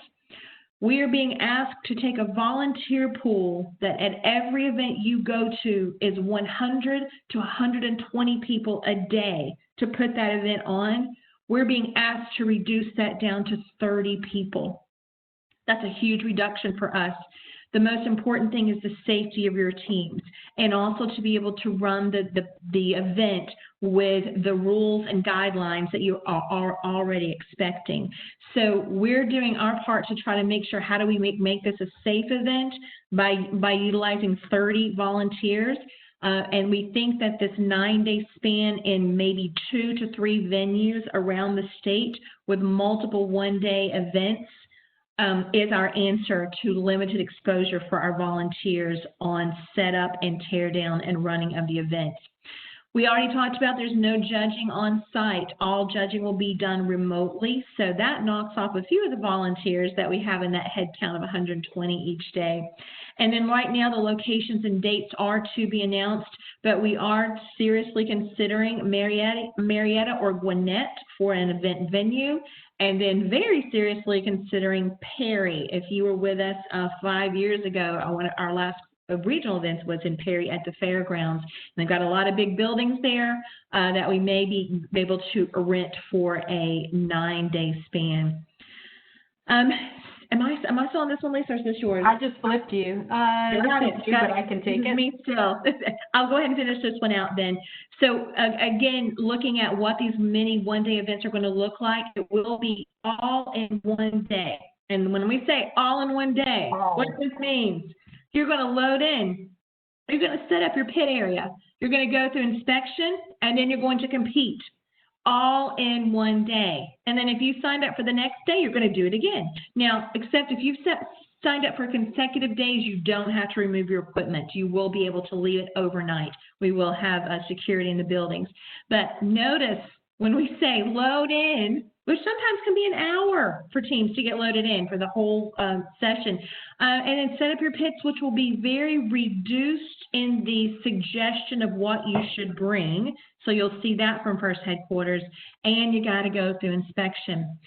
we are being asked to take a volunteer pool that at every event you go to is 100 to 120 people a day to put that event on. We're being asked to reduce that down to 30 people. That's a huge reduction for us. The most important thing is the safety of your teams, and also to be able to run the event with the rules and guidelines that you are already expecting. So we're doing our part to try to make sure, how do we make this a safe event by utilizing 30 volunteers. And we think that this 9-day span in maybe 2 to 3 venues around the state with multiple one-day events is our answer to limited exposure for our volunteers on setup and tear down and running of the event. We already talked about there's no judging on site. All judging will be done remotely, so that knocks off a few of the volunteers that we have in that head count of 120 each day. And then right now the locations and dates are to be announced, but we are seriously considering Marietta or Gwinnett for an event venue, and then very seriously considering Perry. If you were with us 5 years ago, our last regional events was in Perry at the fairgrounds. And they've got a lot of big buildings there that we may be able to rent for a 9-day span. Am I still on this one, Lisa, or is this yours? I just flipped you. Got it. But I can take it. Me still. I'll go ahead and finish this one out then. So again, looking at what these mini one-day events are going to look like, it will be all in one day. And when we say all in one day, what this means, you're going to load in. You're going to set up your pit area. You're going to go through inspection, and then you're going to compete all in one day. And then if you signed up for the next day, you're going to do it again. Now, except if you've signed up for consecutive days, you don't have to remove your equipment. You will be able to leave it overnight. We will have security in the buildings. But notice when we say load in, which sometimes can be an hour for teams to get loaded in for the whole session. And then set up your pits, which will be very reduced in the suggestion of what you should bring. So you'll see that from First Headquarters, and you got to go through inspection.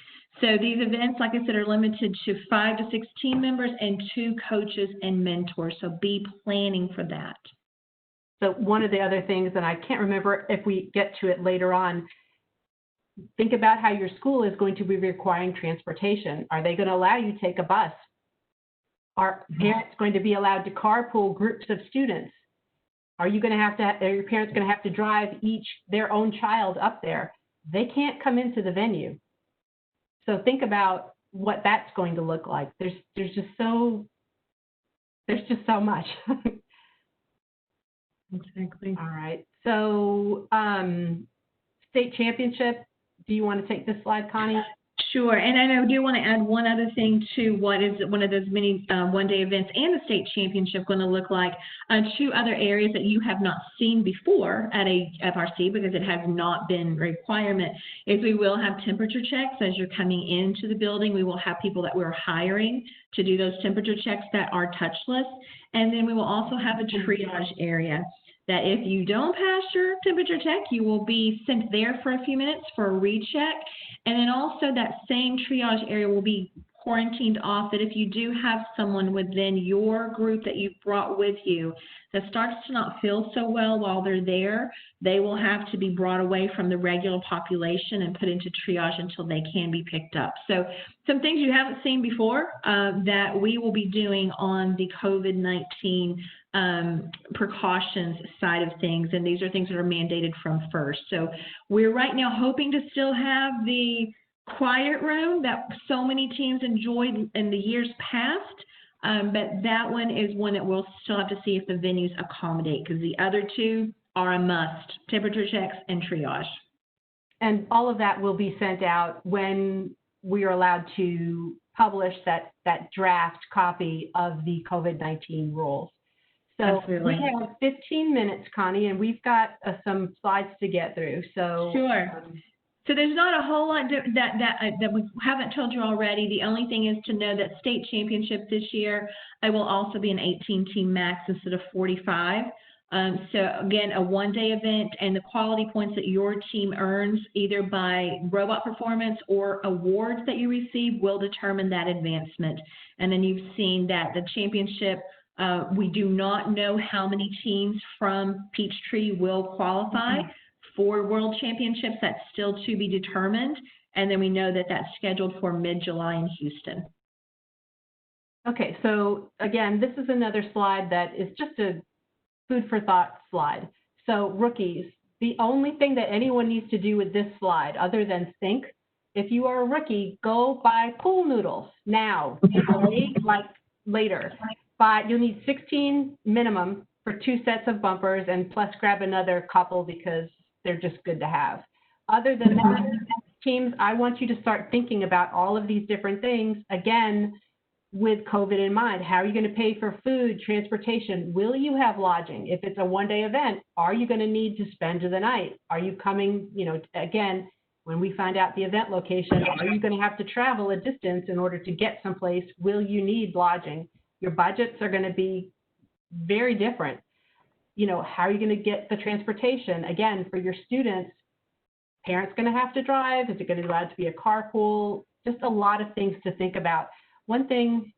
So these events, like I said, are limited to 5 to 6 team members and 2 coaches and mentors. So be planning for that. So one of the other things, and I can't remember if we get to it later on, think about how your school is going to be requiring transportation. Are they going to allow you to take a bus? Are parents going to be allowed to carpool groups of students? Are you going to have to, are your parents going to have to drive their own child up there? They can't come into the venue. So think about what that's going to look like. There's just so much. Exactly. All right. So state championship. Do you want to take this slide, Connie? Sure, and I do want to add one other thing to what is one of those mini one-day events and the state championship going to look like. 2 other areas that you have not seen before at a FRC, because it has not been a requirement, is we will have temperature checks as you're coming into the building. We will have people that we're hiring to do those temperature checks that are touchless, and then we will also have a triage area that if you don't pass your temperature check, you will be sent there for a few minutes for a recheck. And then also that same triage area will be quarantined off, that if you do have someone within your group that you've brought with you that starts to not feel so well while they're there, they will have to be brought away from the regular population and put into triage until they can be picked up. So some things you haven't seen before that we will be doing on the COVID-19 precautions side of things, and these are things that are mandated from FIRST. So we're right now hoping to still have the quiet room that so many teams enjoyed in the years past, but that one is one that we'll still have to see if the venues accommodate, because the other 2 are a must: temperature checks and triage. And all of that will be sent out when we are allowed to publish that draft copy of the COVID-19 rules. So Absolutely. we have 15 minutes, Connie, and we've got some slides to get through. So sure. So there's not a whole lot that we haven't told you already. The only thing is to know that state championship this year, it will also be an 18-team max instead of 45. So again, a one-day event, and the quality points that your team earns either by robot performance or awards that you receive will determine that advancement. And then you've seen that the championship, we do not know how many teams from Peachtree will qualify for World Championships. That's still to be determined. And then we know that that's scheduled for mid-July in Houston. Okay, so again, this is another slide that is just a food for thought slide. So rookies, the only thing that anyone needs to do with this slide other than think, if you are a rookie, go buy pool noodles now, like later. But you'll need 16 minimum for 2 sets of bumpers, and plus grab another couple because they're just good to have. Other than that, teams, I want you to start thinking about all of these different things, again, with COVID in mind. How are you going to pay for food, transportation? Will you have lodging? If it's a one-day event, are you going to need to spend the night? Are you coming, again, when we find out the event location, are you going to have to travel a distance in order to get someplace? Will you need lodging? Your budgets are going to be very different. How are you going to get the transportation? Again, for your students, parents going to have to drive? Is it going to be allowed to be a carpool? Just a lot of things to think about. One thing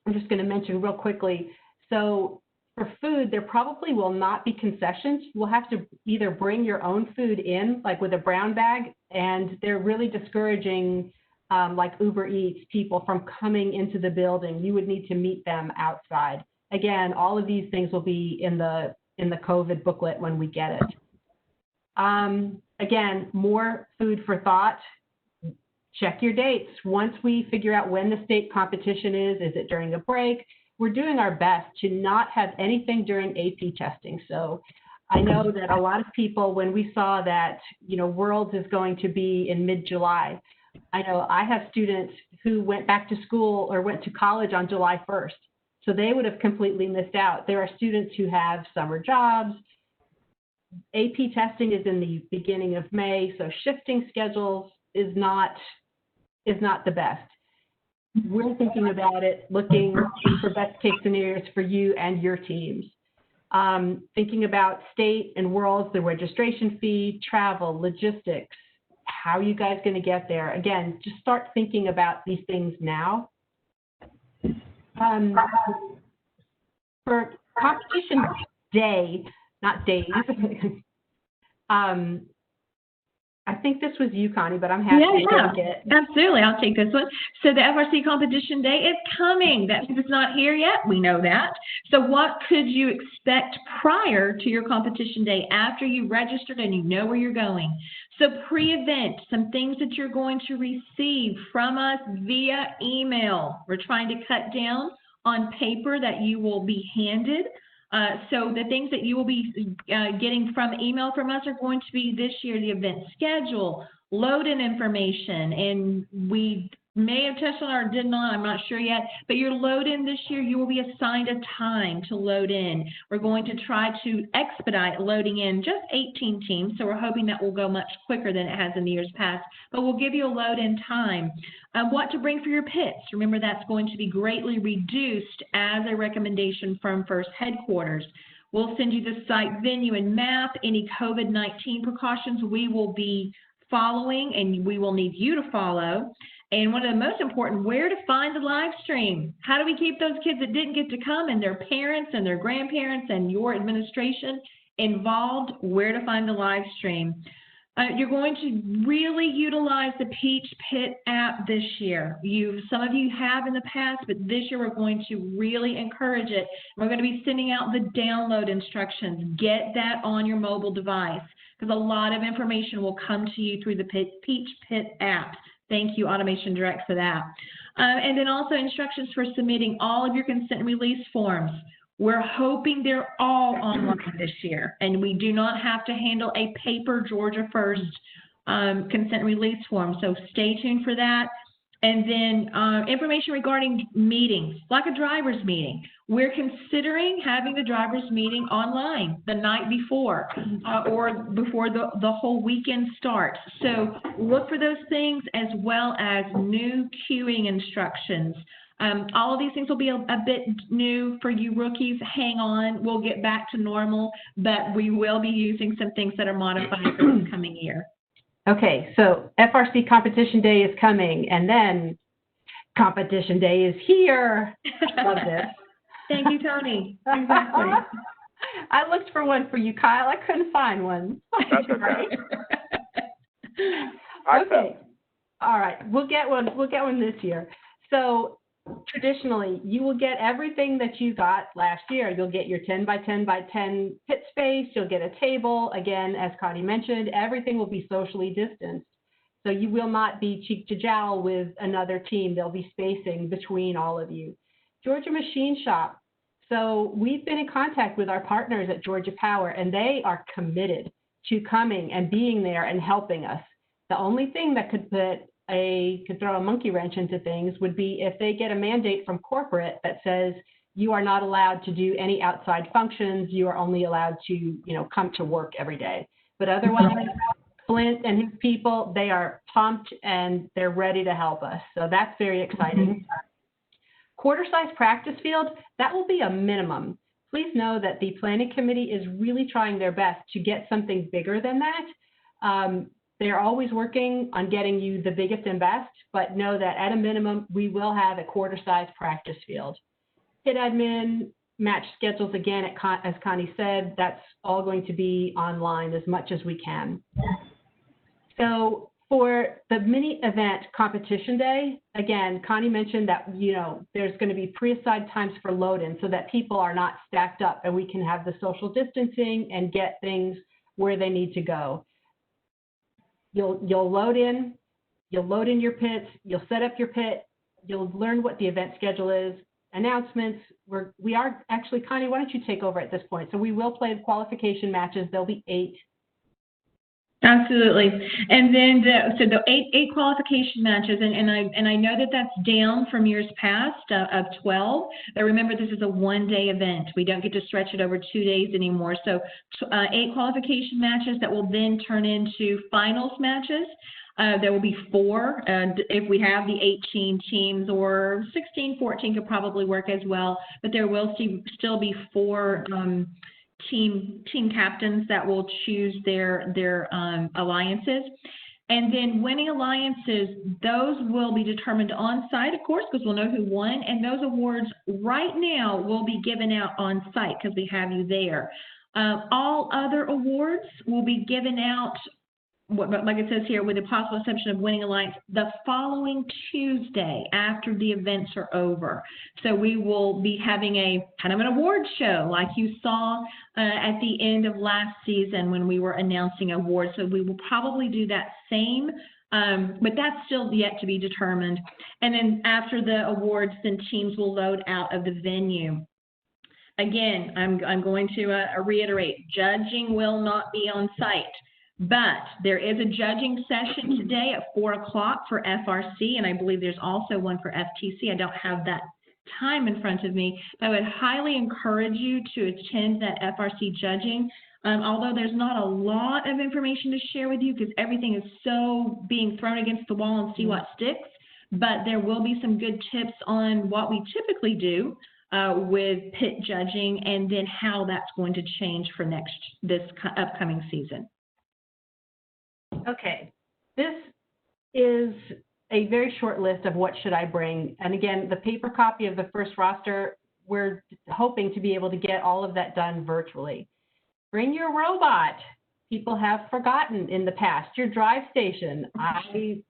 I'm just going to mention real quickly. So for food, there probably will not be concessions. You will have to either bring your own food in, like with a brown bag, and they're really discouraging like Uber Eats people from coming into the building. You would need to meet them outside. Again, all of these things will be in the COVID booklet when we get it. Again, more food for thought. Check your dates. Once we figure out when the state competition is it during a break? We're doing our best to not have anything during AP testing. So I know that a lot of people, when we saw that, Worlds is going to be in mid-July, I know I have students who went back to school or went to college on July 1st. So they would have completely missed out. There are students who have summer jobs. AP testing is in the beginning of May, so shifting schedules is not the best. We're thinking about it, looking for best case scenarios for you and your teams. Thinking about state and Worlds, the registration fee, travel, logistics, how are you guys going to get there? Again, just start thinking about these things now. For competition day, not days, I think this was you, Connie, but I'm happy to take it. Absolutely. I'll take this one. So the FRC Competition Day is coming. That means it's not here yet. We know that. So what could you expect prior to your competition day after you registered and you know where you're going? So pre-event, some things that you're going to receive from us via email. We're trying to cut down on paper that you will be handed. So the things that you will be getting from email from us are going to be this year, the event schedule, load-in information, and we may have touched on or did not, I'm not sure yet, but your load-in this year, you will be assigned a time to load in. We're going to try to expedite loading in just 18 teams, so we're hoping that will go much quicker than it has in the years past, but we'll give you a load-in time. What to bring for your pits. Remember, that's going to be greatly reduced as a recommendation from FIRST headquarters. We'll send you the site venue and map, any COVID-19 precautions we will be following and we will need you to follow. And one of the most important, where to find the live stream. How do we keep those kids that didn't get to come and their parents and their grandparents and your administration involved? Where to find the live stream. You're going to really utilize the Peach Pit app this year. Some of you have in the past, but this year we're going to really encourage it. We're going to be sending out the download instructions. Get that on your mobile device because a lot of information will come to you through the Peach Pit app. Thank you, Automation Direct, for that. And then also instructions for submitting all of your consent release forms. We're hoping they're all online this year, and we do not have to handle a paper Georgia First consent release form. So stay tuned for that. And then information regarding meetings, like a driver's meeting. We're considering having the driver's meeting online the night before or before the whole weekend starts. So look for those things as well as new queuing instructions. All of these things will be a bit new for you rookies. Hang on, we'll get back to normal, but we will be using some things that are modified for this coming year. Okay, so FRC Competition Day is coming, and then Competition Day is here. Love this. Thank you, Tony. Exactly. I looked for one for you, Kyle. I couldn't find one. That's okay. Okay. All right, we'll get one this year. So traditionally, you will get everything that you got last year. You'll get your 10 by 10 by 10 pit space. You'll get a table. Again, as Connie mentioned, everything will be socially distanced. So you will not be cheek to jowl with another team. There'll be spacing between all of you. Georgia Machine Shop. So we've been in contact with our partners at Georgia Power, and they are committed to coming and being there and helping us. The only thing that could throw a monkey wrench into things would be if they get a mandate from corporate that says you are not allowed to do any outside functions. You are only allowed to, come to work every day. But otherwise, Flint and his people, they are pumped and they're ready to help us. So that's very exciting. Quarter-size practice field, that will be a minimum. Please know that the planning committee is really trying their best to get something bigger than that. They're always working on getting you the biggest and best, but know that at a minimum, we will have a quarter-size practice field. Pit admin, match schedules, again, as Connie said, that's all going to be online as much as we can. So for the mini event competition day, again, Connie mentioned that, there's going to be pre-assigned times for load-in so that people are not stacked up and we can have the social distancing and get things where they need to go. You'll load in your pits, you'll set up your pit, you'll learn what the event schedule is, announcements. We are actually, Connie, why don't you take over at this point? So we will play the qualification matches. There'll be 8. Absolutely. And then the eight qualification matches, and I know that that's down from years past of 12. But remember, this is a one-day event. We don't get to stretch it over 2 days anymore. So 8 qualification matches that will then turn into finals matches. There will be 4, and if we have the 18 teams, or 16, 14 could probably work as well. But there will still be 4 team captains that will choose their alliances. And then winning alliances, those will be determined on site, of course, because we'll know who won. And those awards right now will be given out on site because we have you there. All other awards will be given out, like it says here, with the possible exception of winning alliance, the following Tuesday after the events are over. So we will be having a kind of an award show like you saw at the end of last season when we were announcing awards. So we will probably do that same, but that's still yet to be determined. And then after the awards, then teams will load out of the venue. Again, I'm going to reiterate, judging will not be on site. But there is a judging session today at 4 o'clock for FRC, and I believe there's also one for FTC. I don't have that time in front of me, but I would highly encourage you to attend that FRC judging. Although there's not a lot of information to share with you because everything is so being thrown against the wall and see what sticks, but there will be some good tips on what we typically do with pit judging and then how that's going to change for this upcoming season. Okay, this is a very short list of what should I bring. And again, the paper copy of the first roster, we're hoping to be able to get all of that done virtually. Bring your robot. People have forgotten in the past. Your drive station. I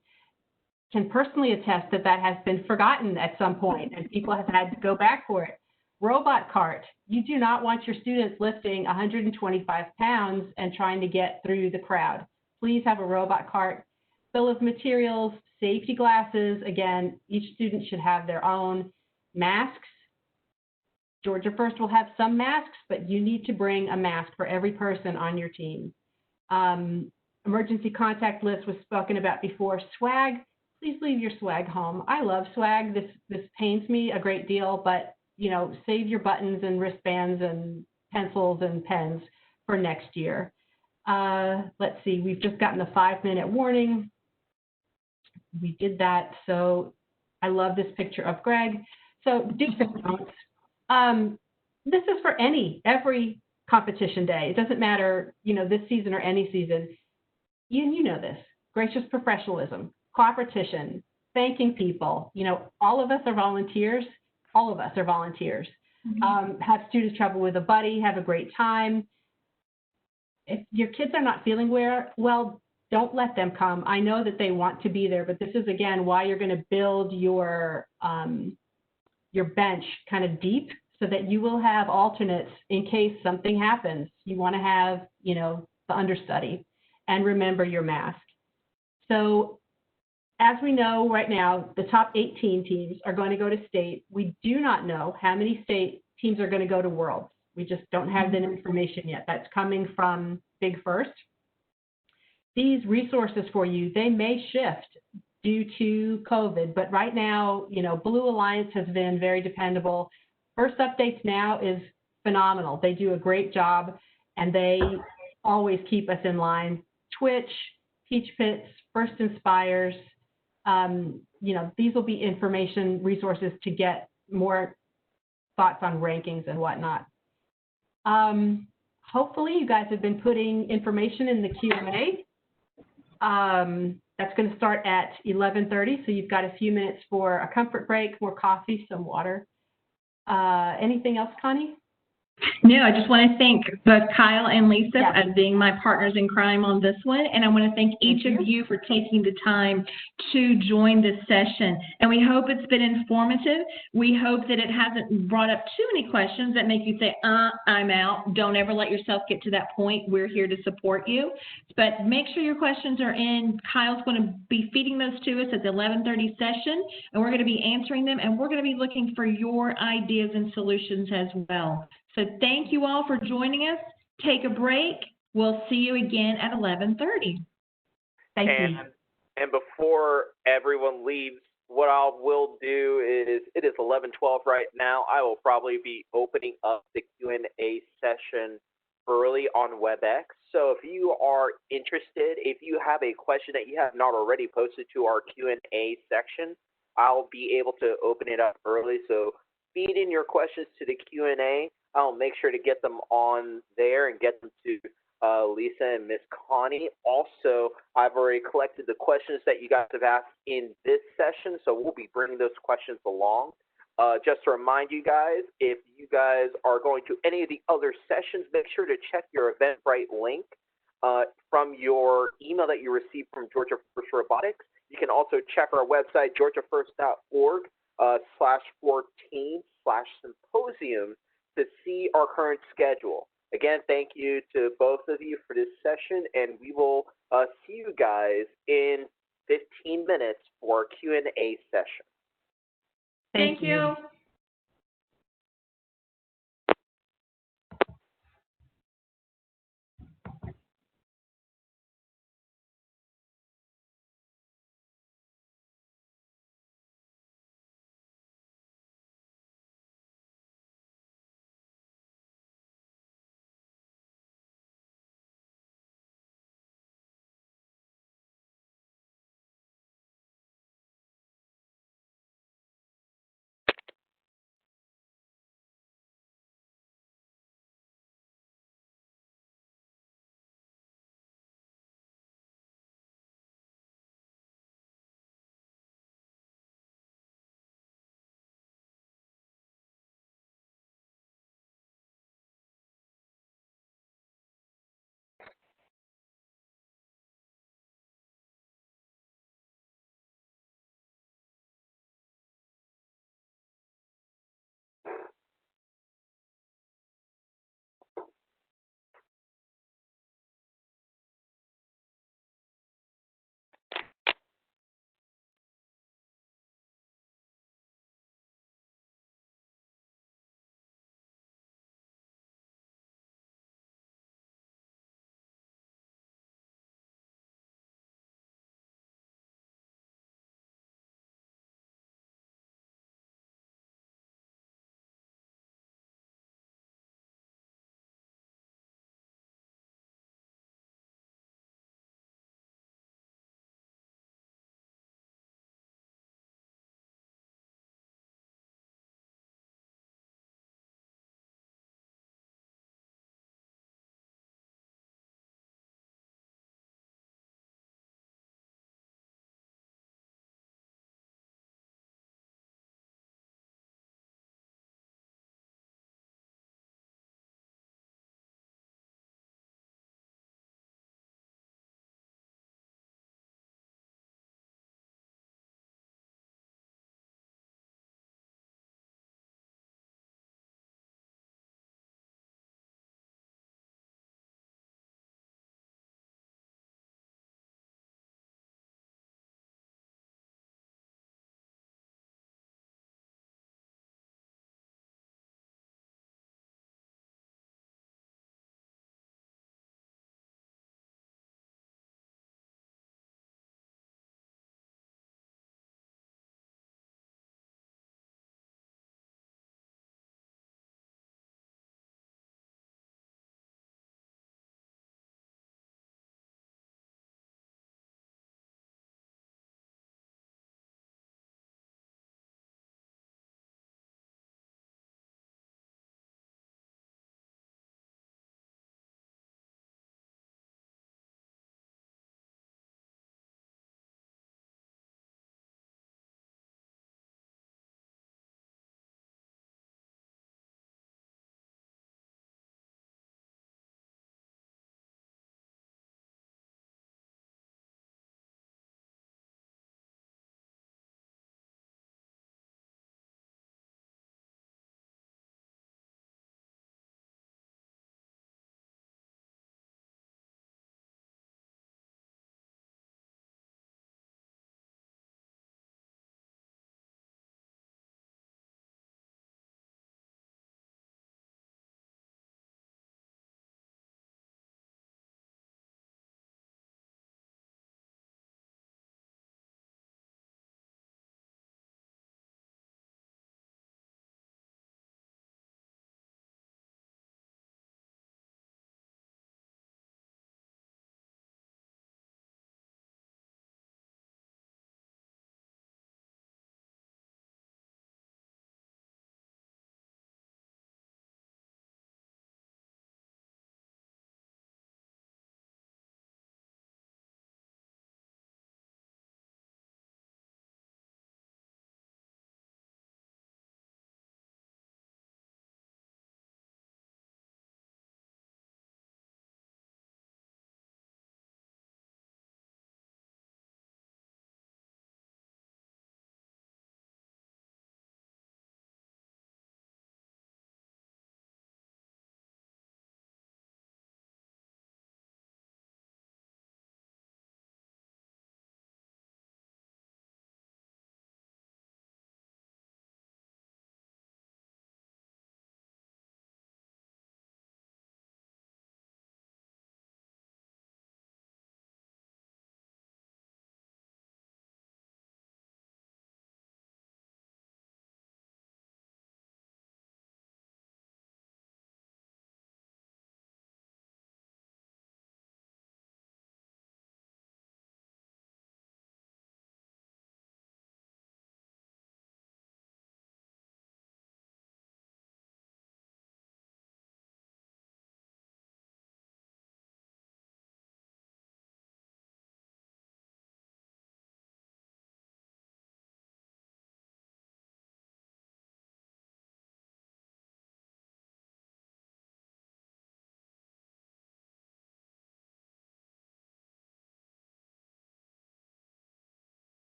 can personally attest that has been forgotten at some point and people have had to go back for it. Robot cart. You do not want your students lifting 125 pounds and trying to get through the crowd. Please have a robot cart. Bill of materials, safety glasses. Again, each student should have their own. Masks. Georgia First will have some masks, but you need to bring a mask for every person on your team. Emergency contact list was spoken about before. Swag, please leave your swag home. I love swag. This pains me a great deal, but save your buttons and wristbands and pencils and pens for next year. Let's see, we've just gotten the 5-minute warning. We did that, so I love this picture of Greg. So do notes. This is for every competition day. It doesn't matter, this season or any season. You know this. Gracious professionalism, cooperation, thanking people. All of us are volunteers. All of us are volunteers. Mm-hmm. Have students travel with a buddy, have a great time. If your kids are not feeling well, don't let them come. I know that they want to be there, but this is, again, why you're going to build your your bench kind of deep so that you will have alternates in case something happens. You want to have, you know, the understudy, and remember your mask. So as we know right now, the top 18 teams are going to go to state. We do not know how many state teams are going to go to Worlds. We just don't have that information yet. That's coming from Big First. These resources for you, they may shift due to COVID, but right now, you know, Blue Alliance has been very dependable. First Updates Now is phenomenal. They do a great job, and they always keep us in line. Twitch, Peach Pits, First Inspires, you know, these will be information resources to get more thoughts on rankings and whatnot. Hopefully you guys have been putting information in the Q&A. That's going to start at 11:30, so you've got a few minutes for a comfort break, more coffee, some water. Anything else, Connie? No, I just want to thank both Kyle and Lisa as being my partners in crime on this one. And I want to thank each of you for taking the time to join this session. And we hope it's been informative. We hope that it hasn't brought up too many questions that make you say, I'm out. Don't ever let yourself get to that point. We're here to support you. But make sure your questions are in. Kyle's going to be feeding those to us at the 11:30 session, and we're going to be answering them, and we're going to be looking for your ideas and solutions as well. So thank you all for joining us. Take a break. We'll see you again at 11:30. Thank you. And before everyone leaves, what I will do is, it is 11:12 right now. I will probably be opening up the Q&A session early on WebEx. So if you are interested, if you have a question that you have not already posted to our Q&A section, I'll be able to open it up early. So feed in your questions to the Q&A. I'll make sure to get them on there and get them to Lisa and Miss Connie. Also, I've already collected the questions that you guys have asked in this session, so we'll be bringing those questions along. Just to remind you guys, if you guys are going to any of the other sessions, make sure to check your Eventbrite link from your email that you received from Georgia First Robotics. You can also check our website, georgiafirst.org/14/symposium to see our current schedule. Again, thank you to both of you for this session, and we will see you guys in 15 minutes for our Q&A session. Thank you.